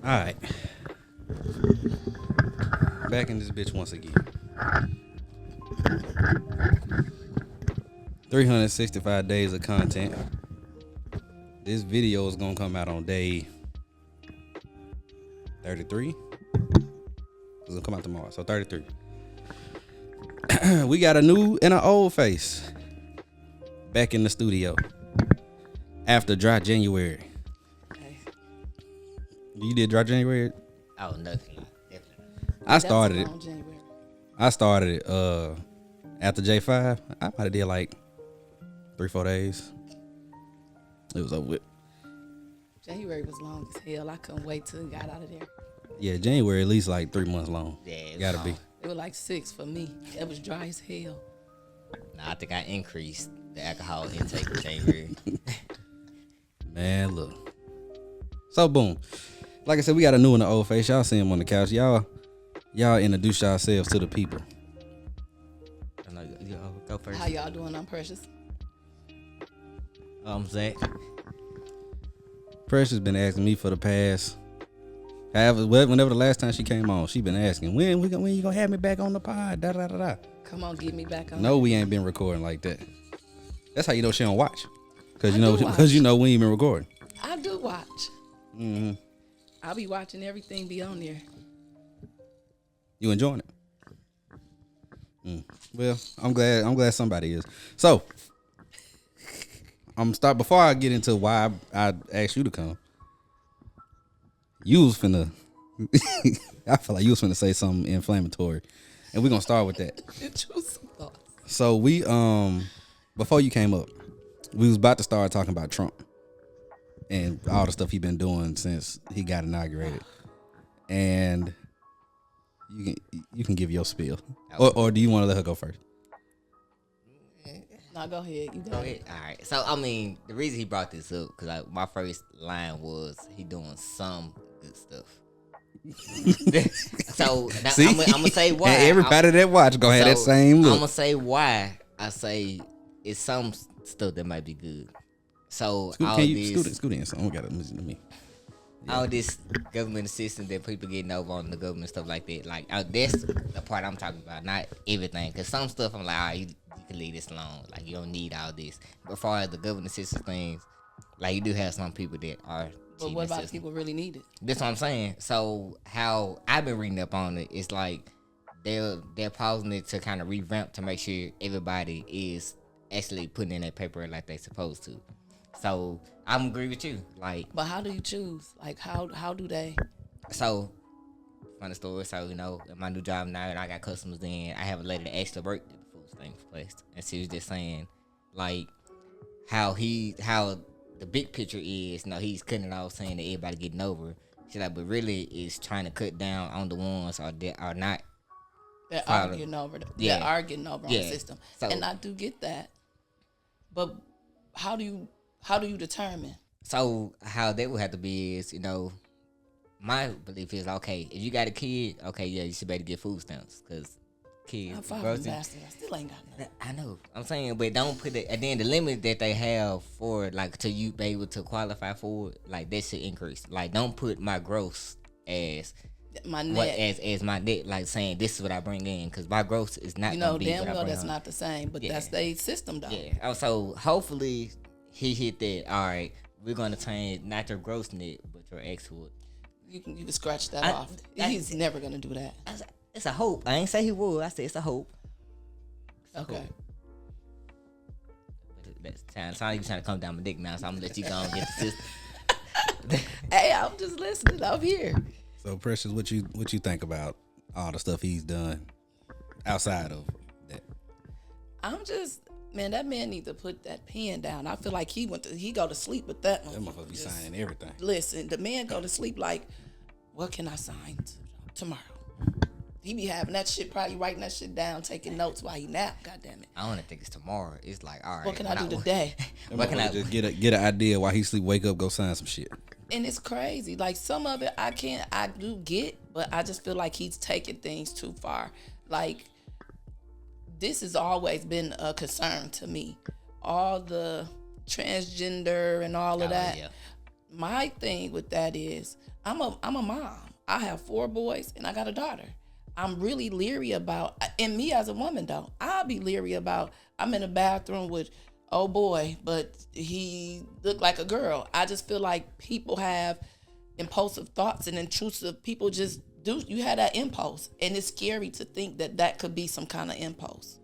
Alright. Back in this bitch once again. 365 days of content. This video is gonna come out on day 33. It's gonna come out tomorrow, so 33. We got a new and an old face back in the studio after dry January. Okay. You did dry January? Oh, definitely. I started it. That was around January. I started it after J5. I might have did like 3-4 days. It was over with. January was long as hell. I couldn't wait till it got out of there. Yeah, January at least like 3 months long. Yeah, it was Gotta long. be. It was like 6 for me. It was dry as hell. Nah, I think I increased the alcohol intake in January. Man, look. So boom. Like I said, we got a new and an old face. Y'all see him on the couch. Y'all introduce yourselves to the people. I know you go first. How y'all doing? I'm Precious. Zach. Precious been asking me for the past. Whenever the last time she came on, she been asking when you gonna have me back on the pod. Da da da da. Come on, get me back on. No, we ain't been recording like that. That's how you know she don't watch. Cause I you know, do watch. cause you know we ain't been recording. I do watch. Mm-hmm. I'll be watching everything be on there. You enjoying it? Well, I'm glad somebody is. So, start before I get into why I asked you to come. You was finna. I feel like you was finna say something inflammatory, and we're gonna start with that. Choose some thoughts. So we before you came up, we was about to start talking about Trump and all the stuff he been doing since he got inaugurated, and you can give your spiel, or do you want to let her go first? No, go ahead. You Go got ahead. it. All right. So I mean, the reason he brought this up because my first line was he doing some good stuff. So See? I'm gonna say why. And everybody that watch gonna have that same I'm look. gonna say why I say it's some stuff that might be good. So all Scoot in? So I gotta listen to me. all this government assistance that people getting over on the government stuff like that. Like that's the part I'm talking about, not everything. Cause some stuff I'm like, all right, you can leave this alone. Like you don't need all this. But as far as the government assistance things, like you do have some people that are. But what about people really need it? That's what I'm saying. So how I've been reading up on it is like they're pausing it to kind of revamp to make sure everybody is actually putting in their paper like they supposed to. So I'm agree with you. Like, But how do you choose? Like, how do they? so funny story. So in my new job now, and I got customers in. I have a lady that actually worked at the food stamp place, and she was just saying like how the big picture is, he's cutting it off saying that everybody getting over. She's like, but really is trying to cut down on the ones that are not. They're arguing over They're arguing over on the system, So, and I do get that. But how do you determine? So how that would have to be is, my belief is okay. If you got a kid, okay, yeah, you should better get food stamps because kids. I'm fucking bastard. I still ain't got nothing. I know. I'm saying, but don't put it. And then the limit that they have for like to you be able to qualify for it, like that should increase. Like don't put my gross as My net. as my net. Like saying this is what I bring in because my gross is not. You know gonna be damn what I well bring that's on. not the same, but that's their system though. Yeah. So hopefully he hit that. All right, we're gonna change not your gross net, but your export. You can scratch that off. He's never gonna do that. It's a hope. I ain't say he would. I said it's a hope. Okay. That's like you trying to come down my dick now, so I'm gonna let you go and get the system. Hey, I'm just listening. I'm here. So Precious, what you think about all the stuff he's done outside of that? I'm just, man, that man need to put that pen down. I feel like he go to sleep with that one. That motherfucker be signing everything. Listen, the man go to sleep like, what can I sign tomorrow? He be having that shit, probably writing that shit down, taking notes while he nap. God damn it. I don't think it's tomorrow. It's like, all right. What can I do today? What can I just get an idea while he sleep, wake up, go sign some shit. And it's crazy. Like some of it I do get, but I just feel like he's taking things too far. Like this has always been a concern to me. All the transgender and all of that. Yeah. my thing with that is I'm a mom. I have 4 boys and I got a daughter. I'm really leery about, and me as a woman though, I'll be leery about, I'm in a bathroom with, oh boy, but he looked like a girl. I just feel like people have impulsive thoughts and intrusive, people just do, you had that impulse. And it's scary to think that that could be some kind of impulse.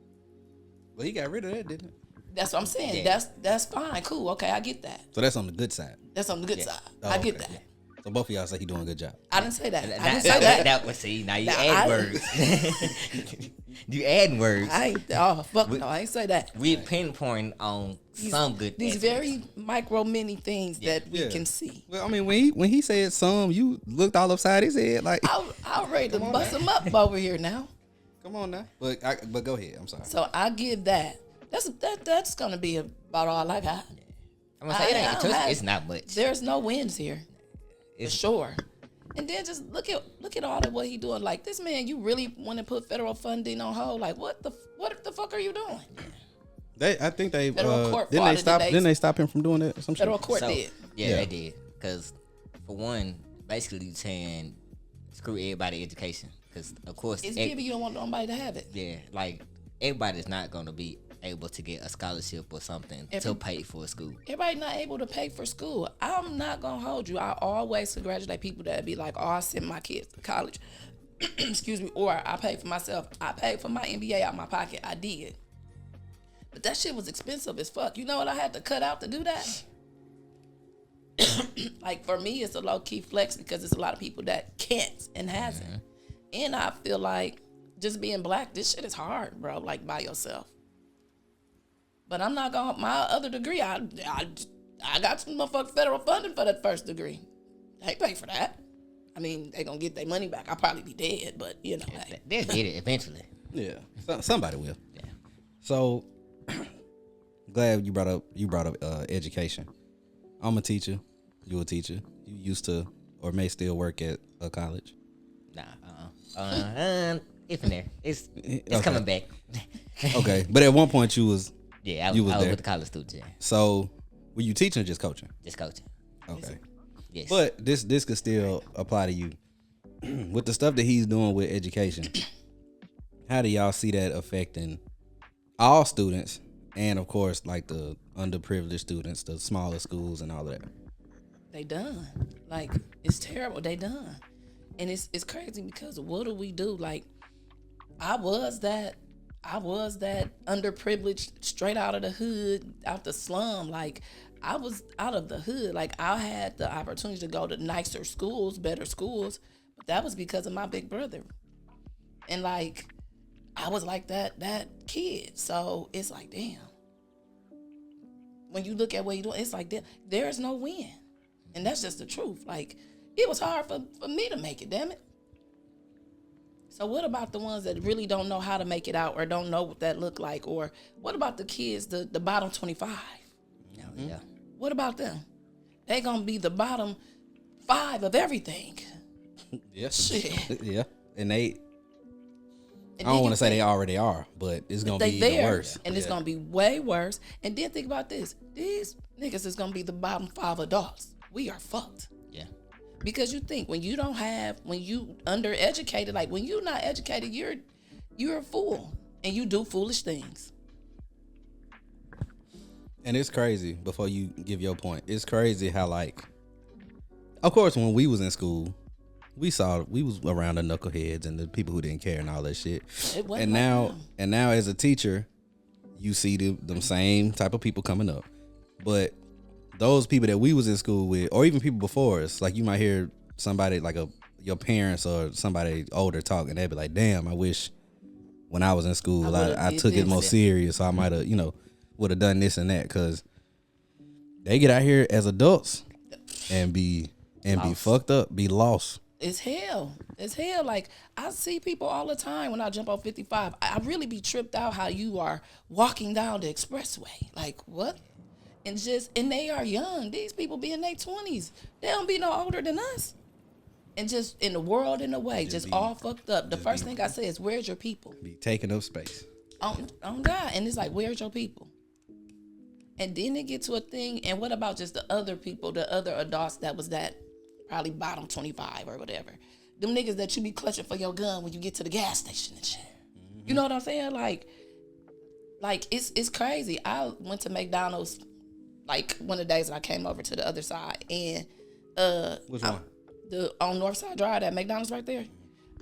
Well, he got rid of that, didn't it? That's what I'm saying. Yeah. That's fine, cool, okay, I get that. So that's on the good side. That's on the good side. I get that. Yeah. So both of y'all say he doing a good job. I didn't say that. I didn't say that. That was, see, now you add words. You add words. I ain't, oh, fuck no, I ain't say that. We pinpoint on some good these aspects. very micro mini things that we can see. Well, I mean, when he said some, you looked all upside his head like. I'm ready to bust him up over here now. Come on now, but go ahead. I'm sorry. So I give that. That's gonna be about all I got. I'm gonna say it's not much. There's no wins here, for sure. And then just look at all of what he doing. Like, this man, you really want to put federal funding on hold? Like, what the fuck are you doing? I think they federal court didn't they stop him from doing that? Some federal shit? court did. Yeah, they did. Because for one, basically saying screw everybody education. Because of course, it's giving you don't want nobody to have it. Yeah, like everybody's not gonna be able to get a scholarship or something to pay for a school. Everybody not able to pay for school. I'm not gonna hold you. I always congratulate people that be like, oh, I sent my kids to college. Excuse me. Or I paid for myself. I paid for my MBA out of my pocket. I did. But that shit was expensive as fuck. You know what I had to cut out to do that? Like, for me, it's a low-key flex because it's a lot of people that can't and hasn't. Mm-hmm. And I feel like just being black, this shit is hard, bro, like by yourself. But I'm not gonna, my other degree, I got some motherfucking federal funding for that first degree. They pay for that. I mean, they gonna get their money back. I'll probably be dead, but you know. Hey. They'll get it eventually. Yeah, somebody will. Yeah. So, glad you brought up education. I'm a teacher. You a teacher. You used to or may still work at a college. Nah, if in there, it's coming back. Okay, but at one point you was. Yeah, I was with the college students. Yeah. So, were you teaching or just coaching? Just coaching. Okay. Yes. But this could still apply to you. With the stuff that he's doing with education, how do y'all see that affecting all students and, of course, like the underprivileged students, the smaller schools and all of that? They done. Like, it's terrible. They done. And it's crazy because what do we do? Like, I was that underprivileged, straight out of the hood, out the slum. Like, I was out of the hood. Like, I had the opportunity to go to nicer schools, better schools, but that was because of my big brother. And like, I was like that kid. So it's like, damn. When you look at what you're doing, it's like, there's no win. And that's just the truth. Like, it was hard for me to make it, damn it. So what about the ones that really don't know how to make it out or don't know what that look like? Or what about the kids, the bottom 25? Yeah. What about them? They gonna be the bottom 5 of everything. Yeah. Shit. Yeah. And I don't want to say they already are, but it's gonna be even worse. And it's gonna be way worse. And then think about this. These niggas is gonna be the bottom 5 adults. We are fucked. Yeah. Because you think when you undereducated, like when you're not educated, you're a fool and you do foolish things. And it's crazy, before you give your point, it's crazy how, like, of course, when we was in school, we was around the knuckleheads and the people who didn't care and all that shit. And now as a teacher, you see them same type of people coming up. But those people that we was in school with, or even people before us, like you might hear somebody like your parents or somebody older talk, and they'd be like, damn, I wish when I was in school, I took it more serious. So I might have, would have done this and that, because they get out here as adults and be fucked up, be lost. It's hell. Like, I see people all the time when I jump on 55. I really be tripped out how you are walking down the expressway. Like, what? And they are young. These people be in their 20s. They don't be no older than us. And just in the world, in a way, just all fucked up. The first thing I say is, where's your people? Be taking up space. On God. And it's like, where's your people? And then it get to a thing. And what about just the other people, the other adults that was that probably bottom 25 or whatever? Them niggas that you be clutching for your gun when you get to the gas station and shit. You know what I'm saying? Like it's crazy. I went to McDonald's like one of the days that I came over to the other side, and which one? On Northside Drive, that McDonald's right there.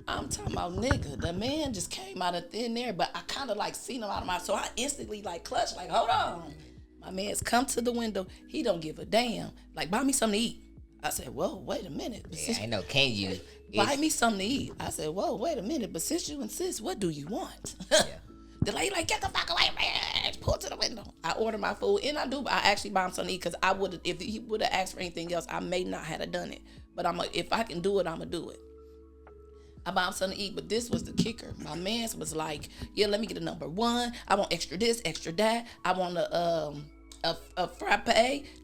I'm talking about, nigga, the man just came out of thin air, but I kind of like seen him out of my, so I instantly like clutched, like, hold on. My man's come to the window. He don't give a damn. Like, buy me something to eat. I said, whoa, wait a minute. Yeah, I know, can you? Buy me something to eat. I said, whoa, wait a minute. But since you insist, what do you want? Yeah. The lady like, get the fuck away, man. Pull to the window. I order my food, and I actually buy him something to eat, because I would, if he would have asked for anything else, I may not have done it. But if I can do it, I'm gonna do it. I buy him something to eat, but this was the kicker. My man was like, yeah, let me get a number one. I want extra this, extra that. I want a frappe,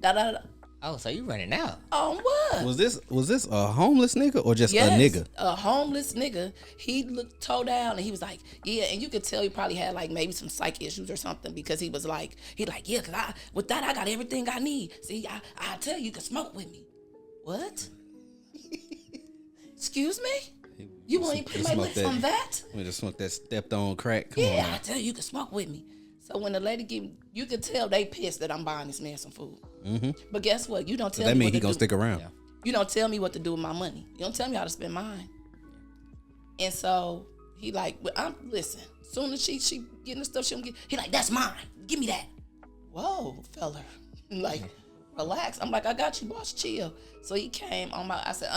da-da-da. Oh, so you running out? On what? Was this a homeless nigga or just a nigga? A homeless nigga. He looked toe down and he was like, yeah, and you could tell he probably had like maybe some psych issues or something, because he was like, yeah, cause with that I got everything I need. See, I tell you can smoke with me. What? Excuse me? You want to put my lips on that? We just smoke that stepped on crack. Come on, I tell you can smoke with me. So when the lady you could tell they pissed that I'm buying this man some food. Mm-hmm. But guess what? You don't tell me. That means he gonna stick around. Yeah. You don't tell me what to do with my money. You don't tell me how to spend mine. And so he like, well, listen. Soon as she getting the stuff she don't get, he like, that's mine. Give me that. Whoa, fella. Like, relax. I'm like, I got you, boss. Chill. So he came on I said,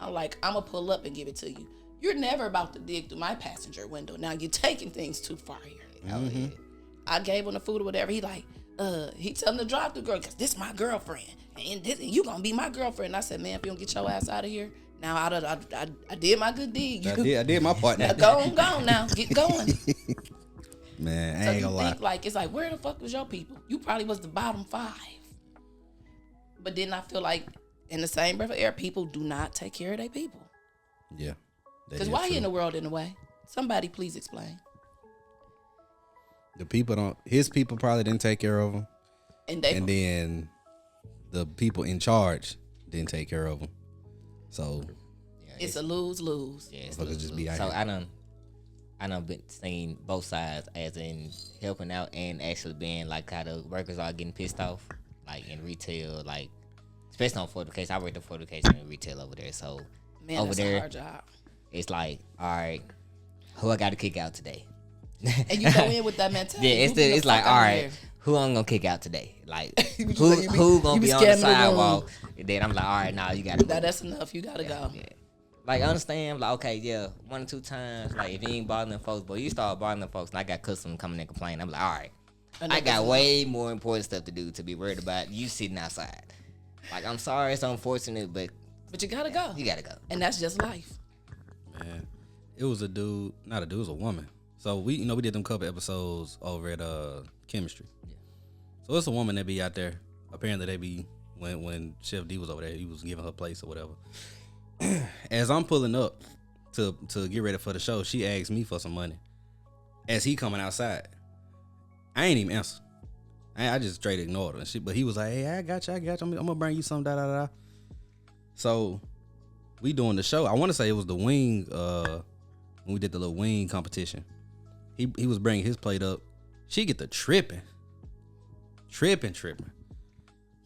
I'm like, I'm gonna pull up and give it to you. You're never about to dig through my passenger window. Now you're taking things too far here. Mm-hmm. I gave him the food or whatever. He like, he telling the drive-through girl, cause this my girlfriend, and you gonna be my girlfriend. And I said, man, if you don't get your ass out of here, now I did my good deed. I did my part. Now go on now, get going. Man, I so ain't gonna lie. Like, it's like, where the fuck was your people? You probably was the bottom 5. But then I feel like in the same breath of air, people do not take care of their people. Yeah. Because why he in the world in a way? Somebody please explain. His people probably didn't take care of him. And then the people in charge didn't take care of him. So it's a lose-lose. Yeah, it's just be out here. I done been seeing both sides, as in helping out and actually being like how the workers are getting pissed off, like in retail, like especially on fortification. I worked at fortification in retail over there, so man, over that's there, a hard job. It's like, all right, who I got to kick out today? And you go in with that mentality. Yeah, it's like, all right, who I'm gonna kick out today? Like, who gonna be on the sidewalk? And then I'm like, all right, now you gotta go. That's enough. You gotta go. Yeah. Like, I understand, like, okay, yeah, 1 or 2 times, like, if you ain't bothering folks, but you start bothering folks, and I got customers coming and complaining, I'm like, all right, I got way more important stuff to do to be worried about you sitting outside. Like, I'm sorry, it's unfortunate, but you gotta go. You gotta go. And that's just life. Man, it was it was a woman. So we did them couple episodes over at chemistry. Yeah. So it's a woman that be out there. Apparently they be when Chef D was over there, he was giving her place or whatever. As I'm pulling up to get ready for the show, she asked me for some money. As he coming outside, I ain't even answer. I just straight ignored her and shit. But he was like, "Hey, I got you. I'm gonna bring you some da da da." So we doing the show. I want to say it was the wing. When we did the little wing competition, he was bringing his plate up. She get the tripping.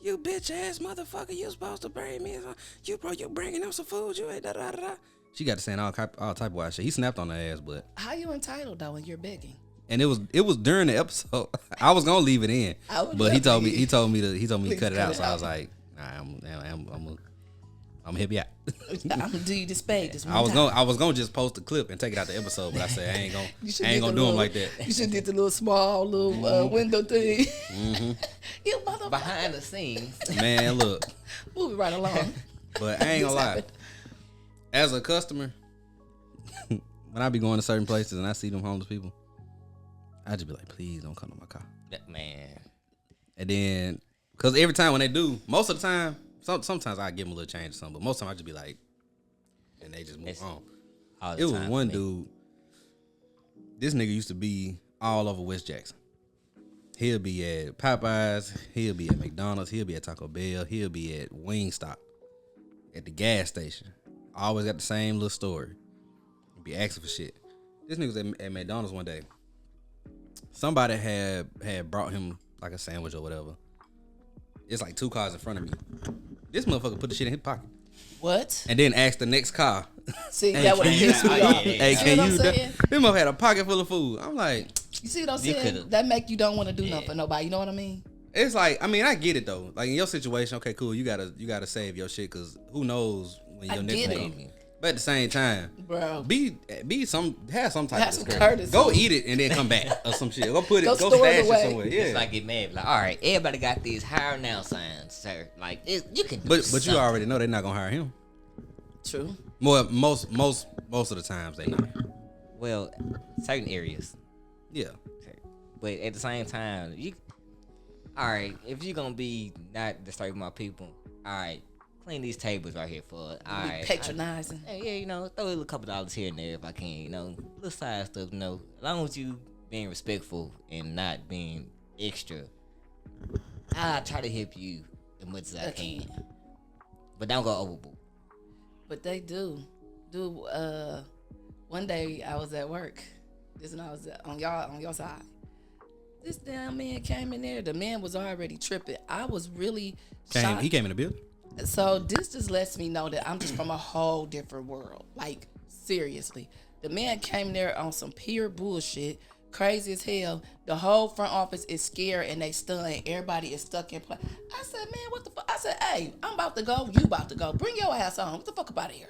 You bitch ass motherfucker! You supposed to bring me? You bringing them some food? You ain't da da da. She got to saying all type of wild shit. He snapped on her ass, but how you entitled though when you're begging? And it was during the episode. I was gonna leave it in, but he told me to cut it out. So I was like, nah, I'm gonna help you out. I'm gonna do you the spade this one I was gonna just post the clip and take it out the episode, but I said I ain't gonna do him like that. You should did the little small window thing. Mm-hmm. You motherfucker. Behind the scenes, man. Look, moving right along. But I ain't gonna lie. As a customer, when I be going to certain places and I see them homeless people, I just be like, please don't come to my car. Man. And then, cause every time when they do, most of the time. Sometimes I give them a little change or something, but most of the time I just be like, and they just move on. It was one dude. This nigga used to be all over West Jackson. He'll be at Popeyes. He'll be at McDonald's. He'll be at Taco Bell. He'll be at Wingstop. At the gas station. Always got the same little story. Be asking for shit. This nigga was at McDonald's one day. Somebody had brought him like a sandwich or whatever. It's like 2 cars in front of me. This motherfucker put the shit in his pocket. What? And then asked the next car. See, Hey, that would have pissed me off. Hey, See can what I'm you? saying? This motherfucker had a pocket full of food. I'm like, You see what I'm You saying? could've- That make you don't want to do nothing for nobody. You know what I mean? it's like, I mean, I get it though. Like in your situation, okay, cool. You gotta save your shit because who knows when I your next get meal. it. But at the same time, Bro. have some type Have of some discretion. courtesy. Go eat it and then come back or some shit. Go put it. Go Go store it stash it away. somewhere. Yeah. It's like get mad. Like, all right, everybody got these hire now signs, sir. Like, you can do but you something. already know they're not gonna hire him. True. Most of the times they not. Well, certain areas. Yeah. But at the same time, all right, if you're gonna be not disturbing my people, all right, clean these tables right here for us. All Be right, patronizing. yeah, throw a little couple dollars here and there if I can, little side stuff, as long as you being respectful and not being extra, I try to help you as much as I can, but don't go overboard. But they do. One day I was at work. This and I was on your side. This damn man came in there. The man was already tripping. I was really shocked. He came in the building. So this just lets me know that I'm just from a whole different world. Like, seriously. The man came there on some pure bullshit. Crazy as hell. The whole front office is scared and they stunned. Everybody is stuck in place. I said, man, what the fuck? I said, hey, I'm about to go. You about to go. Bring your ass on. What the fuck about here?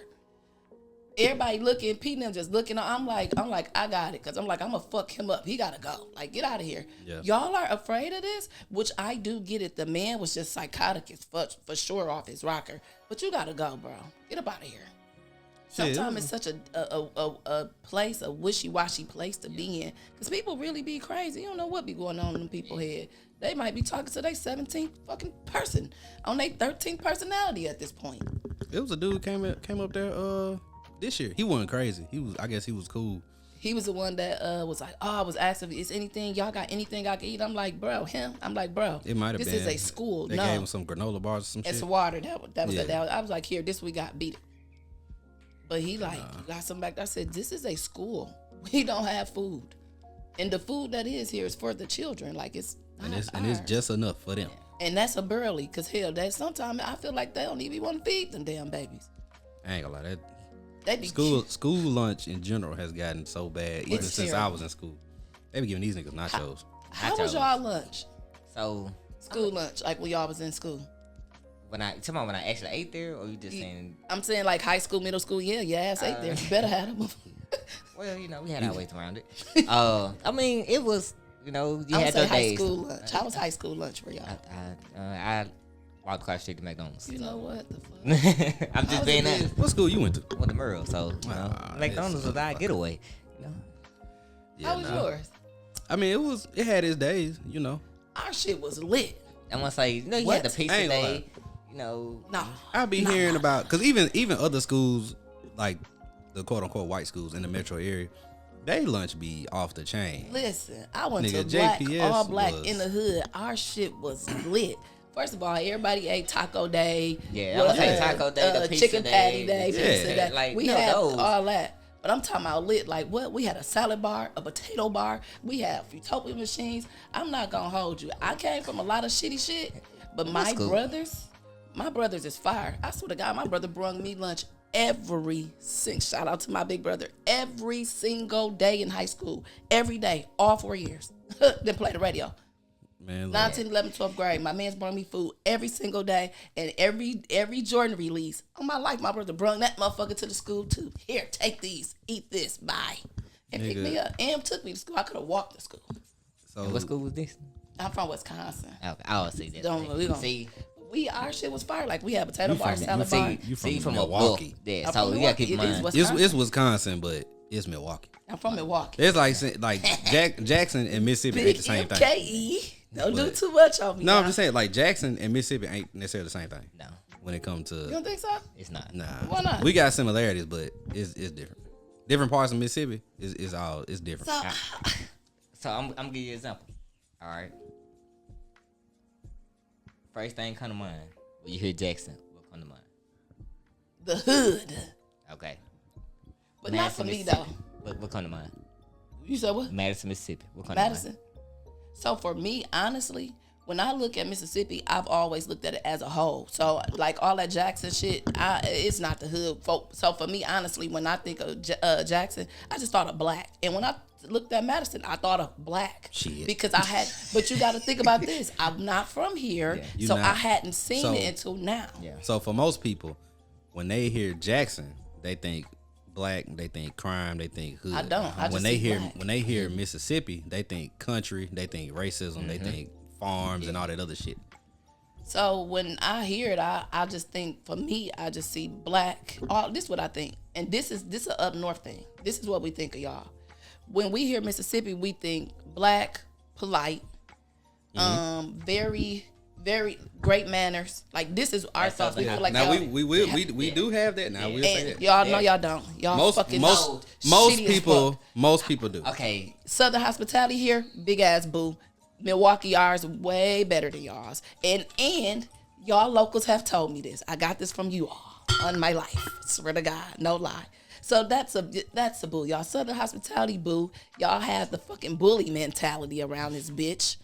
Everybody looking, Pete and them just looking. I'm like, I got it. Cause I'm like, I'm gonna fuck him up. He gotta go. Like, get out of here. Yeah. Y'all are afraid of this, which I do get it. The man was just psychotic as fuck for sure off his rocker. But you gotta go, bro. Get up out of here. Sometimes it's such a place, a wishy-washy place to be in. Because people really be crazy. You don't know what be going on in them people's head. They might be talking to their 17th fucking person on their 13th personality at this point. It was a dude came up there this year. He wasn't crazy. I guess he was cool. He was the one that was like, oh, I was asking, is anything, y'all got anything I can eat? I'm like, bro, him? I'm like, bro, It might have been. this is a school. They No, gave him some granola bars or some it's shit. water. That was Yeah. I was like, here, this we got, beat it. But he like, you got something back there. I said, this is a school. We don't have food. And the food that is here is for the children. Like, it's And not it's ours. just enough for them. And that's a burly, because hell, that sometimes I feel like they don't even want to feed them damn babies. I ain't gonna lie. They be School lunch in general has gotten so bad even It's since I terrible. was in school. They be giving these niggas nachos. How was y'all lunch? So School lunch, like when y'all was in school. when I actually ate there, or you just saying? I'm saying like high school, middle school. Yeah, your ass ate there. You better have them. Well, we had our ways around it. I mean, it was, you I would had say those high days. school lunch. How was high school lunch for y'all? I walked across the street to McDonald's. You so. know what? The fuck? I'm just was being it honest. good? What school you went to? With the Merle, so McDonald's this was our getaway. How was nah. yours? I mean, it had its days, Our shit was lit. I'm gonna say, you What? had the pizza I ain't gonna day. No, I be hearing about, because even other schools, like the quote unquote white schools in the metro area, they lunch be off the chain. Listen, I went Nigga, to black, JPS all black was- in the hood. Our shit was lit. First of all, everybody ate Taco Day. Yeah, I was saying Taco Day, the pizza chicken day, patty day, the- pizza yeah, day. like, we you know, had those. all that. But I'm talking about lit. Like what? We had a salad bar, a potato bar. We had Fruitopia machines. I'm not gonna hold you. I came from a lot of shitty shit, but my cool. brothers is fire. I swear to God, my brother brung me lunch shout out to my big brother, every single day in high school, every day, all 4 years. Then play the radio. Man, 9, 10, 11, 12th grade. My man's brought me food every single day. And every Jordan release, on my life, my brother brung that motherfucker to the school too. Here, take these. Eat this. Bye. And picked me up. Am took me to school. I could have walked to school. so what school was this? I'm from Wisconsin. Okay, I always see that. See, Our shit was fire. Like, we had potato You bar, from- salad you bar. You from from Milwaukee. Yeah, I'm so from you gotta Milwaukee. keep in It is mind. Wisconsin. It's Wisconsin, but it's Milwaukee. I'm from Milwaukee. It's like Jackson and Mississippi ain't the same thing. MKE. Don't do But- too much on me. No, now. I'm just saying, like Jackson and Mississippi ain't necessarily the same thing. No, When it comes You to don't think so? it's not. nah, Why not? we got similarities, but it's different. Different parts of Mississippi is different. So, So I'm gonna give you an example. All right, First thing come to mind when you hear Jackson, what come to mind? The hood. Okay. But Madison, not for me, Mississippi. though. What come to mind? You said what? Madison, Mississippi. What come Madison. to mind? So for me, honestly, when I look at Mississippi, I've always looked at it as a whole. So like all that Jackson shit, it's not the hood folk. So for me, honestly, when I think of Jackson, I just thought of black. And when I looked at Madison, I thought of black. Shit. Because I had, but you got to think about this. I'm not from here, so not. I hadn't seen it until now. Yeah. So for most people, when they hear Jackson, they think black, they think crime, they think hood. I don't. I just when they see hear black. when they hear Mississippi, they think country, they think racism, they think farms and all that other shit. So when I hear it, I just think, for me, I just see black. This is what I think, and this is an up north thing. This is what we think of y'all. When we hear Mississippi, we think black, polite, very, very great manners. Like this is our thoughts. We feel like Now y'all, we do have that. Now we'll say and that. y'all know y'all don't. Y'all fucking most shitty as people fuck. most people do. Okay. Southern hospitality here, big ass boo. Milwaukee ours way better than y'all's. And y'all locals have told me this. I got this from you all on my life. Swear to God, no lie. So that's a boo. Y'all Southern hospitality boo. Y'all have the fucking bully mentality around this bitch.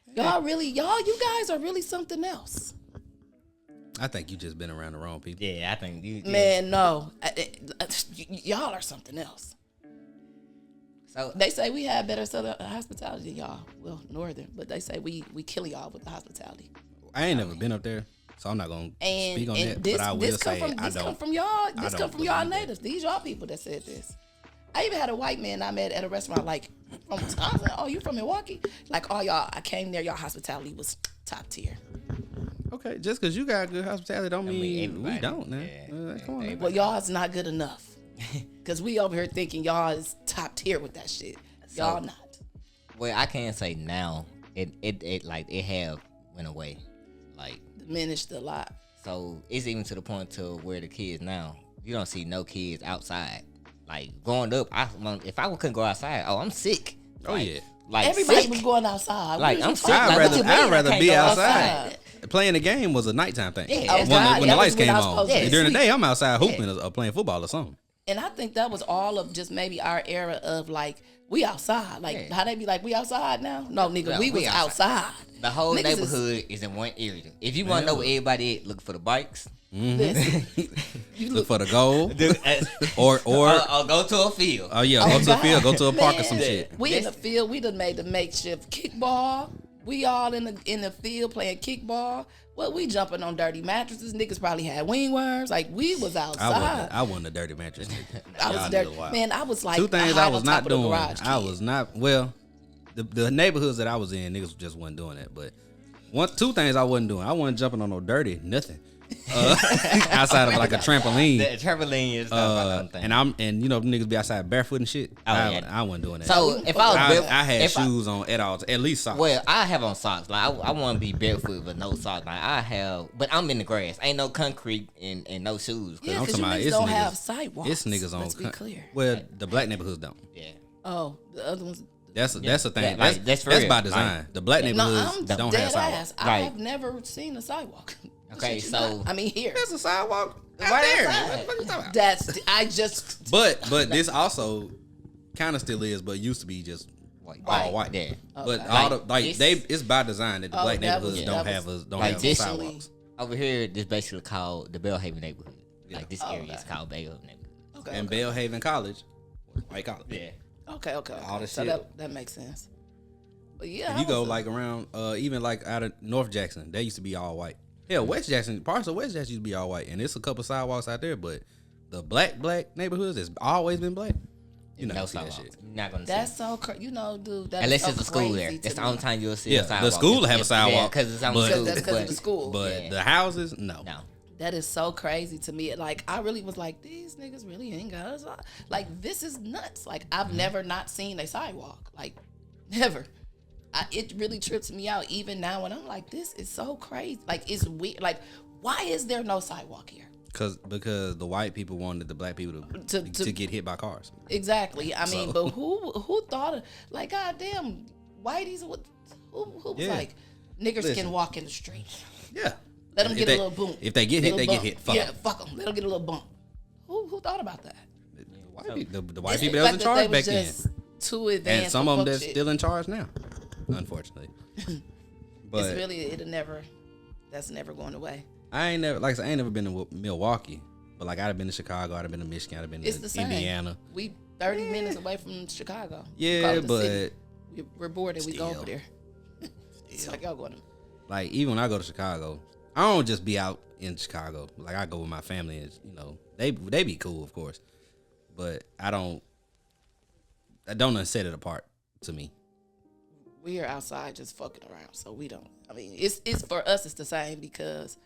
You guys are really something else. I think you just been around the wrong people. Yeah, I think you. Man, no. Y'all are something else. So They say we have better Southern hospitality than y'all. Well, Northern, but they say we kill y'all with the hospitality. I ain't never been up there, so I'm not gonna speak on that. But I will say I don't. Come from y'all. This don't come from y'all believe that. natives. These y'all people that said this. I even had a white man I met at a restaurant like from Wisconsin. Oh, you from Milwaukee? Like all y'all, I came there. Y'all hospitality was top tier. Okay, just because you got good hospitality don't mean we everybody. don't, man. Yeah, Come on, man. Well, y'all is not good enough. Cause we over here thinking y'all is top tier with that shit. Y'all not. well, I can't say now. It like it have went away, like Diminished a lot. so. It's even to the point to where the kids now you don't see no kids outside. Like growing up, if I couldn't go outside, I'm sick. Oh, Like- yeah. Like Everybody sick. was going outside. Like, What I'm is you sick. talking Like, about? what you mean? I'd rather I can't be go outside. Playing the game was a nighttime thing. Yeah, when, God, when the that lights was when came I was on. supposed to be During the asleep. day, I'm outside hooping or playing football or something. And I think that was all of just maybe our era of like, we outside. Like, Yeah. how they be like, we outside now? No, nigga, Yeah, we was we outside. outside. The whole Niggas neighborhood is in one area. If you want to know where everybody at, look for the bikes. Listen, Look for the goal. or go to a field. oh yeah, go to a field, go to a park or some man, shit. We in the field. We done made the makeshift kickball. We all in the field playing kickball. Well, we jumping on dirty mattresses. Niggas probably had wingworms. Like we was outside. I wasn't a dirty mattress nigga. I Y'all was dirty. niggas wild. Man, I was like Two things I I was not doing. I Kid. was not the neighborhoods that I was in, niggas just wasn't doing that. But two things I wasn't doing. I wasn't jumping on no dirty nothing. Outside of like a trampoline. The trampoline is not my thing. And you know niggas be outside barefoot and shit. I wasn't doing that. So if I was barefoot, I had if shoes on at least socks. Well, I have on socks. Like I want to be barefoot with no socks. Like I have, but I'm in the grass. Ain't no concrete and no shoes. Yeah, I'm because you talking about niggas it's don't niggas- have sidewalks. It's niggas on. Let's be clear. Well, the black neighborhoods don't. Yeah. Oh, the other ones. That's the thing. Yeah, like, that's that's for real. by design. The black No, neighborhoods I'm don't dead have sidewalks. ass. I Right. have never seen a sidewalk. Okay, Shit, you so- not. I mean here. There's a sidewalk Right right there. outside. What the fuck you talking about? That's I just But this also kind of still is, but used to be just White. all white. Yeah. But Okay. all the Like, it's by design that the Oh, black that was- neighborhoods that don't was- have like have this- sidewalks. Over here, this basically called the Bellhaven neighborhood. Like this Oh, area is okay. called Bellhaven neighborhood. okay. And okay. Bellhaven College, white college. Yeah. Okay. all the So shit. that makes sense. But yeah, If you go like around, even like out of North Jackson, they used to be all white. Hell, West Jackson, parts of West Jackson used to be all white, and it's a couple sidewalks out there. But the black neighborhoods has always been black. You know, No see that sidewalks. shit. You're not gonna see. that's so you know, dude. That's Unless so it's a school there. crazy to That's the me. only time you'll see Yeah, a the sidewalk. school have a Yeah, sidewalk, because it's on but- the school. That's 'cause of the school. But Yeah. the houses, no. No. That is so crazy to me. Like I really was like, these niggas really ain't got a sidewalk. Like this is nuts. Like I've never not seen a sidewalk. Like never. It really trips me out even now when I'm like, this is so crazy. Like it's weird. Like why is there no sidewalk here? Because the white people wanted the black people to get hit by cars. Exactly. I mean, but who thought of like goddamn whiteies? Who was Yeah. like, Niggas Listen. can walk in the street. Yeah. Let them If get they- a little boom. If they get hit, they get hit. Fuck Yeah, 'em. fuck them. Let them get a little bump. Who thought about that? The white It's people the that was in fact charge they back was then. just too advanced. And some for of them fuck that's shit. still in charge now, unfortunately. But It's really that's never going away. I ain't never, like I said, I ain't never been to Milwaukee. But like I'd have been to Chicago, I'd have been to Michigan, I'd have been It's the to same. Indiana. We 30 minutes away from Chicago. Call Yeah, it the but city. We're bored and we go Still. over there. It's like y'all going to. like even when I go to Chicago, I don't just be out in Chicago. Like I go with my family, and they be cool, of course, but I don't set it apart to me. We are outside just fucking around, so we don't. I mean, it's for us. It's the same because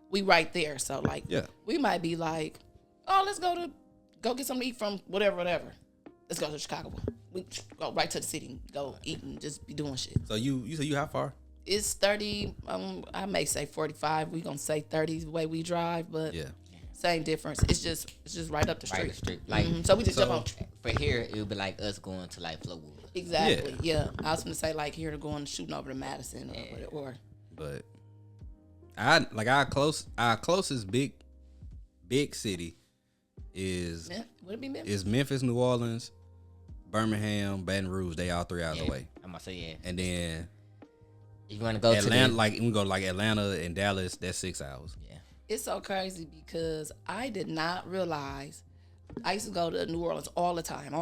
we right there. So like, Yeah. we might be like, oh, let's go get something to eat from whatever. Let's go to Chicago. We go right to the city, go eat and just be doing shit. So you say you how far? It's 30. I may say 45. We gonna say 30 the way we drive, but Yeah. same difference. It's just right up the street. Right the street. Like So we just jump on. for here, it would be like us going to like Flowood. Exactly. Yeah. I was gonna say like here to going shooting over to Madison or But our closest big city is would it be Memphis? is Memphis, New Orleans, Birmingham, Baton Rouge. They all 3 hours away. I'm gonna say yeah. And then If you want to go Atlanta, to like we go to like Atlanta and Dallas, that's 6 hours. yeah. It's so crazy because I did not realize I used to go to New Orleans all the time.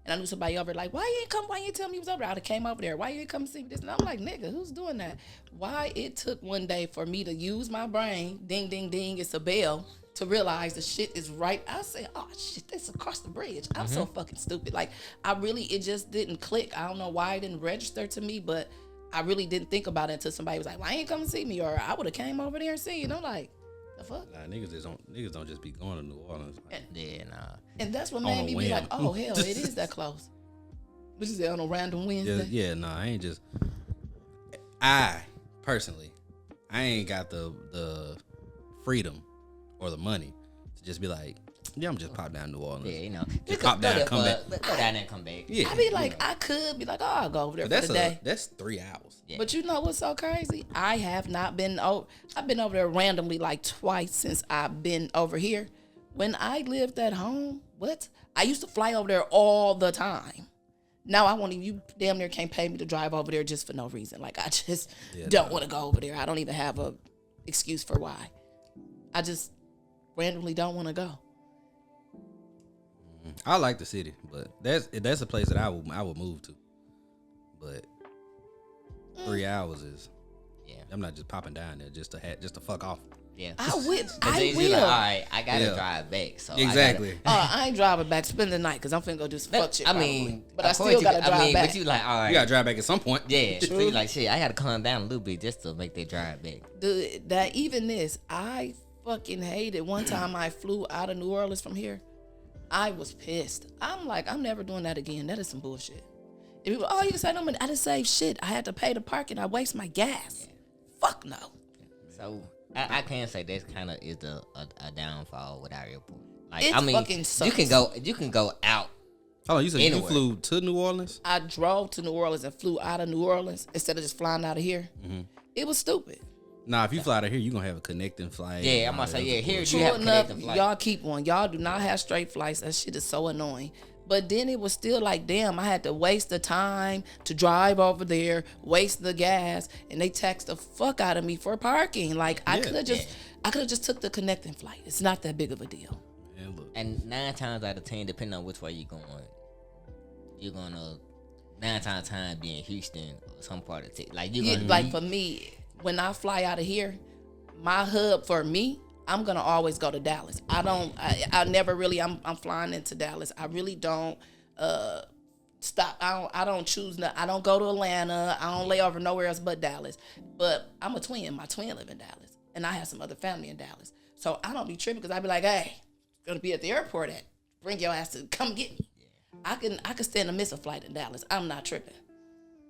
And I knew somebody over there like, why you ain't come? Why you ain't tell me you was over there? I would came over there. Why you ain't come see me this? And I'm like, nigga, who's doing that? Why it took one day for me to use my brain, ding, ding, ding, it's a bell, to realize the shit is right. I said, oh shit, that's across the bridge. I'm so fucking stupid. Like it just didn't click. I don't know why it didn't register to me, but I really didn't think about it until somebody was like, why you ain't come see me? Or I would have came over there and seen you. And I'm like, the fuck? Nah, niggas don't just be going to New Orleans. Like, Yeah, nah. And that's what On made a me be whim. like, oh, hell, it is that close. What you say, on a random Wednesday? yeah, nah, I ain't just. I personally, I ain't got the freedom or the money to just be like, yeah, I'm just pop down to New Orleans. Yeah, you know. Just pop down and come back. Go down and come back. Yeah, I be like, I could be like, oh, I'll go over there for the day. That's 3 hours. Yeah. But you know what's so crazy? I have not been I've been over there randomly like twice since I've been over here. When I lived at home, I used to fly over there all the time. Now I won't even, you damn near can't pay me to drive over there just for no reason. Like I just don't want to go over there. I don't even have a excuse for why. I just randomly don't want to go. I like the city, but that's a place that I would move to. But 3 hours is. Yeah. I'm not just popping down there just to fuck off. Yeah. I will. It's like, all right, I gotta Yeah. drive back. So Exactly. I ain't driving back. Spend the night because I'm finna go do some fuck shit. I probably. mean, but I of course still you- gotta drive back. But you like, all right. You gotta drive back at some point. Yeah. So you like, shit, I gotta calm down a little bit just to make that drive back. Dude, that even this, I fucking hate it. One time I flew out of New Orleans from here. I was pissed. I'm like, I'm never doing that again. That is some bullshit. If people, oh, you can say no, I didn't save shit. I had to pay the parking. I waste my gas. Fuck no. So I can say that's kind of is a downfall with our airport. Like It I mean, fucking sucks. you can go out. Hold on, you said you Anywhere. flew to New Orleans? I drove to New Orleans and flew out of New Orleans instead of just flying out of here. It was stupid. Nah, if you fly out of here, you gonna have a connecting flight. Yeah, I'm gonna say yeah. Here True you have enough, connecting flight. y'all keep one. Y'all do not have straight flights. That shit is so annoying. But then it was still like, damn, I had to waste the time to drive over there, waste the gas, and they taxed the fuck out of me for parking. Like I could have just took the connecting flight. It's not that big of a deal. And look, And 9 times out of 10, depending on which way you're gonna 9 times out of 10 be in Houston or some part of Texas. Like you're Yeah, gonna like for me, when I fly out of here, my hub for me, I'm gonna always go to Dallas. I never really. I'm flying into Dallas. I really don't stop. I don't choose. I don't go to Atlanta. I don't lay over nowhere else but Dallas. But I'm a twin. My twin live in Dallas, and I have some other family in Dallas. So I don't be tripping because I be like, hey, gonna be at the airport at. Bring your ass to come get me. I can stand to miss a flight in Dallas. I'm not tripping.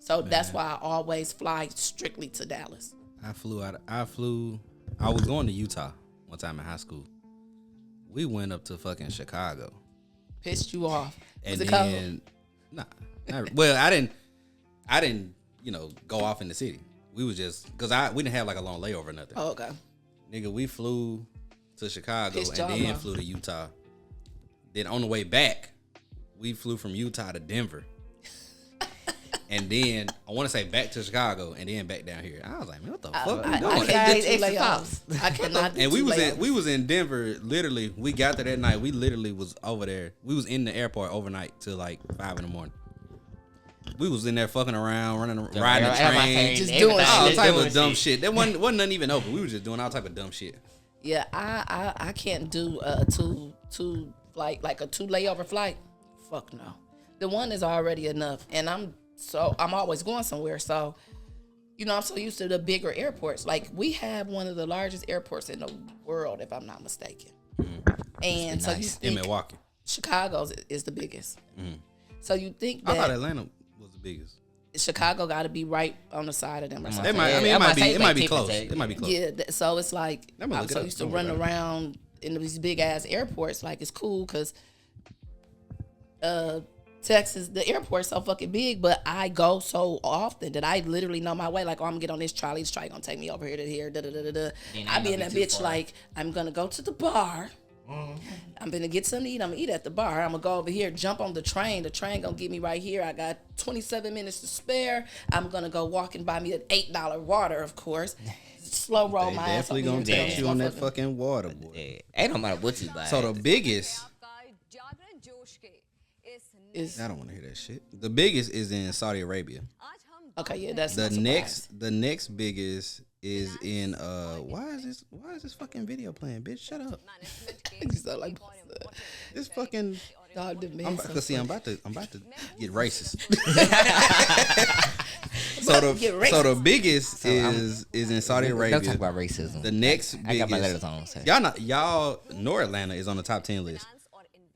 So that's why I always fly strictly to Dallas. I was going to Utah one time in high school. We went up to fucking Chicago. Pissed you off. And Was it then, cold? well, I didn't, go off in the city. we was just because we didn't have like a long layover or nothing. Oh, okay. Nigga, we flew to Chicago His and job, then huh? flew to Utah. Then on the way back, we flew from Utah to Denver. And then I want to say back to Chicago and then back down here. I was like, man, what the fuck we I doing? can't do two Extra layovers. I cannot do And two we layovers. was in Denver. Literally, we got there that night. We literally was over there. We was in the airport overnight till like 5 a.m. We was in there fucking around, riding the train, Just doing all shit. type of dumb shit. That wasn't nothing even open. We was just doing all type of dumb shit. Yeah, I can't do a two flight, like a 2 layover flight. Fuck no. The one is already enough, and I'm always going somewhere. So, you know, I'm so used to the bigger airports. Like we have one of the largest airports in the world, if I'm not mistaken. And so you In think Milwaukee. Chicago's is the biggest. So you think I thought that Atlanta was the biggest. Chicago got to be right on the side of them or It something? might, I mean, it might be close. Take. It might be close. Yeah, so it's like Let me I'm look it so up. used to Don't worry running about it. around in these big ass airports. Like it's cool because Texas, the airport's so fucking big, but I go so often that I literally know my way. Like, oh, I'm gonna get on this trolley. This trolley gonna take me over here to here. Da da da da da. I be in that bitch like I'm gonna go to the bar. I'm gonna get something to eat. I'm gonna eat at the bar. I'm gonna go over here, jump on the train. The train gonna get me right here. I got 27 minutes to spare. I'm gonna go walk and buy me an $8 water, of course. Slow roll They my ass. definitely over gonna here to take this you on that motherfucker. fucking water, boy. Yeah. Ain't no matter what you buy. So the biggest, Is I don't want to hear that shit. The biggest is in Saudi Arabia. okay, yeah, that's The not the next biggest is in why is this fucking video playing, bitch? Shut up. You sound like This fucking dog didn't I'm mean about, cause see, I'm about to get racist. Get so the biggest is in Saudi Arabia. Don't talk about racism. The next I got my biggest, letters on. So. y'all North Atlanta is on the top 10 list.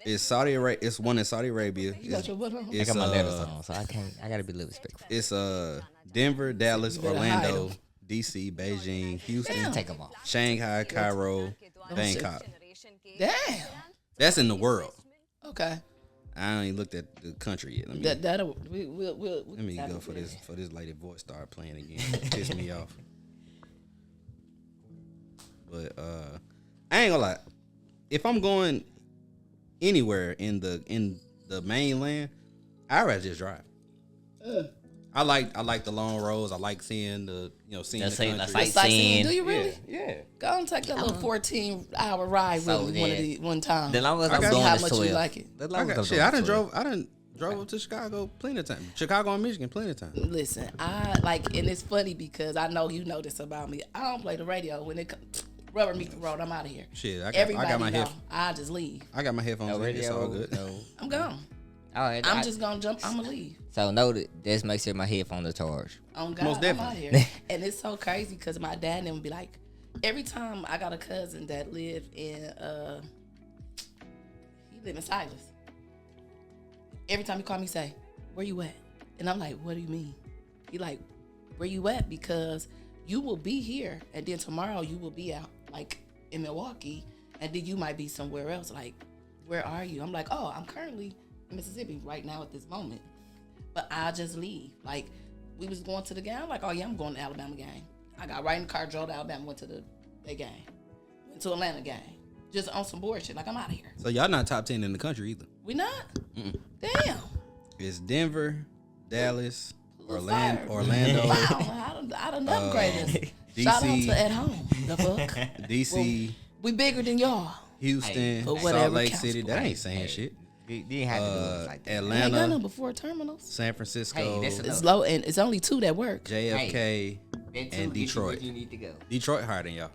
It's Saudi Arabia. It's one in Saudi Arabia. got your butt on? I It's got my letters on, so I gotta be a little respectful. it's Denver, Dallas, better hide Orlando, 'em. DC, Beijing, Houston, Take them off. Shanghai, Cairo, Bangkok. Damn. That's in the world. Okay. I ain't even looked at the country yet. Let me We'll let me go for this lady voice start playing again. Piss me off. But I ain't gonna lie. If I'm going anywhere in the mainland, I'd rather just drive. I like the long roads. I like seeing the country. Sightseeing. Do you really? Yeah. Go and take that little 14-hour ride So, with me yeah. one time. The longest I I'm got- doing how is much 12. you like it. The I longest got I'm shit. doing I is done 12. drove up to Chicago plenty of time. Chicago and Michigan plenty of time. Listen, I like, and it's funny because I know you know this about me. I don't play the radio when it comes. Rubber meet the road. I'm out of here. Shit, I Everybody got my know. I just leave. I got my headphones. No in. It's all radio. good. No. I'm gone. All right, I'm just gonna jump. I'm gonna leave. So know that this makes sure my headphones are charged. On God, Most I'm definitely. out here. And it's so crazy because my dad and them would be like, every time I got a cousin that live in he live in Silas. Every time he call me, say, "Where you at?" And I'm like, "What do you mean?" He like, "Where you at?" Because you will be here, and then tomorrow you will be out, like in Milwaukee, and then you might be somewhere else. Like, where are you? I'm like, "Oh, I'm currently in Mississippi right now at this moment." But I'll just leave. Like, we was going to the game. I'm like, "Oh yeah, I'm going to the Alabama game." I got right in the car, drove to Alabama, went to the game, went to Atlanta game, just on some bullshit. Like, I'm out of here. So y'all not top 10 in the country either. We not. Damn. It's Denver, Dallas, Fire. Orlando, Wow, I done upgraded us. Shout out DC. to at home. The fuck. DC, We bigger than y'all. Houston, for Salt whatever Lake counts. City. That ain't saying shit. You didn't have to do it like that. Ain't got Atlanta, no before terminals. San Francisco, Hey, this is- It's low, and it's only 2 that work. JFK, Then two, and get you Detroit. where you need to go. Detroit higher than y'all.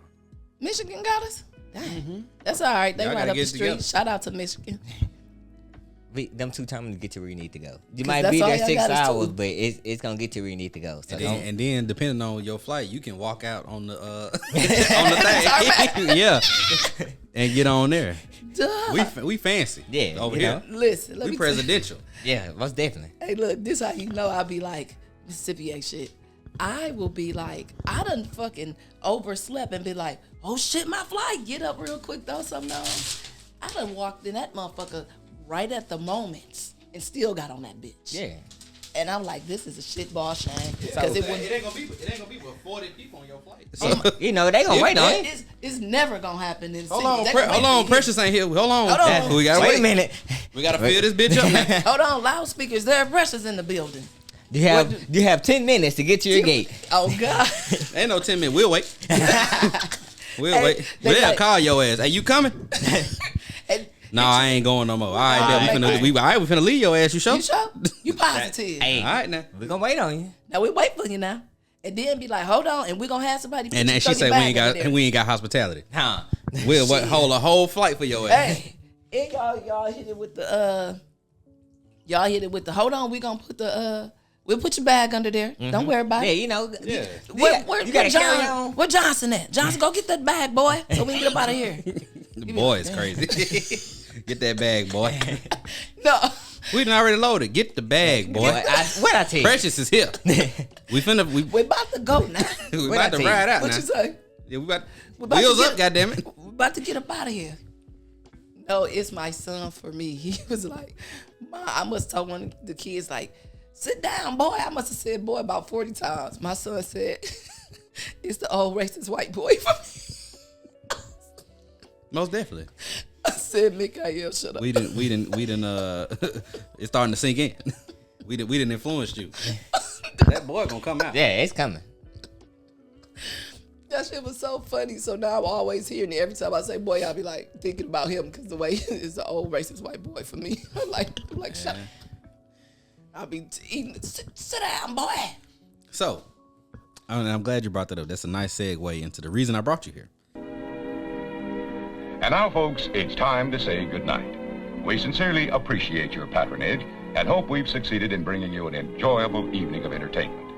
Michigan got us. Dang. That's all right. They Y'all right gotta up the get street. together. Shout out to Michigan. Them 2 terminals get you where you need to go. You 'Cause might that's be all there y'all 6 got is hours, 2. but it's gonna get you where you need to go. So And then depending on your flight, you can walk out on the on the thing. Yeah. And get on there. Duh. We fancy. Yeah, Over you here. know. Listen, let We me tell you. presidential. yeah, most definitely. Hey, look, this how you know I be like, Mississippi ain't shit. I will be like, I done fucking overslept and be like, oh shit, my flight. Get up real quick, throw something on. I done walked in that motherfucker right at the moment and still got on that bitch. Yeah. And I'm like, this is a shitball shame. Because it ain't gonna be with 40 people on your flight. So, You know, they gonna wait on it. It's never gonna happen in the hold city. on, Precious ain't here. Hold on. We gotta Wait a minute. We gotta fill this bitch up now. Hold on, loudspeakers. There are Precious in the building. You have 10 minutes to get to your gate. Oh God. Ain't no 10 minutes. We'll wait. We'll wait. they They'll like- call your ass. Hey, you coming? And No, I ain't going no more. All right, we finna leave your ass. You sure? you sure? You positive? Hey, All right now. we gonna wait on you. Now we wait for you now, and then be like, hold on, and we gonna have somebody. And then she said we ain't got hospitality. Huh? We'll hold a whole flight for your ass. Hey, and y'all hit it with the hold on. We gonna put we'll put your bag under there. Don't worry about Yeah, it. you know. Yeah. You gotta carry on. Where Johnson at? Johnson, go get that bag, boy, so we can get up out of here. The boy is crazy. Get that bag, boy. No, We done already loaded. Get the bag, boy. What I tell you? Precious is here. We we're about to go now. we What about I to tell you? ride out What now. you say? Yeah, we about about wheels to up, goddammit. We're about to get up out of here. No, it's my son for me. He was like, Ma, I must tell one of the kids, like, sit down, boy. I must have said boy about 40 times. My son said, it's the old racist white boy for me. Most definitely. I said, Mikael, shut up. We didn't it's starting to sink in. We didn't influence you. That boy gonna come out. Yeah, it's coming. That shit was so funny. So now I'm always hearing it. Every time I say boy, I'll be like thinking about him because the way is the old racist white boy for me. I'm like, shut up. I'll be eating. Sit down, boy. So, I'm glad you brought that up. That's a nice segue into the reason I brought you here. And now, folks, it's time to say goodnight. We sincerely appreciate your patronage and hope we've succeeded in bringing you an enjoyable evening of entertainment.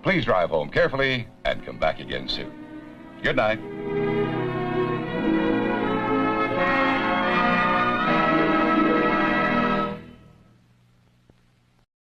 Please drive home carefully and come back again soon. Good night.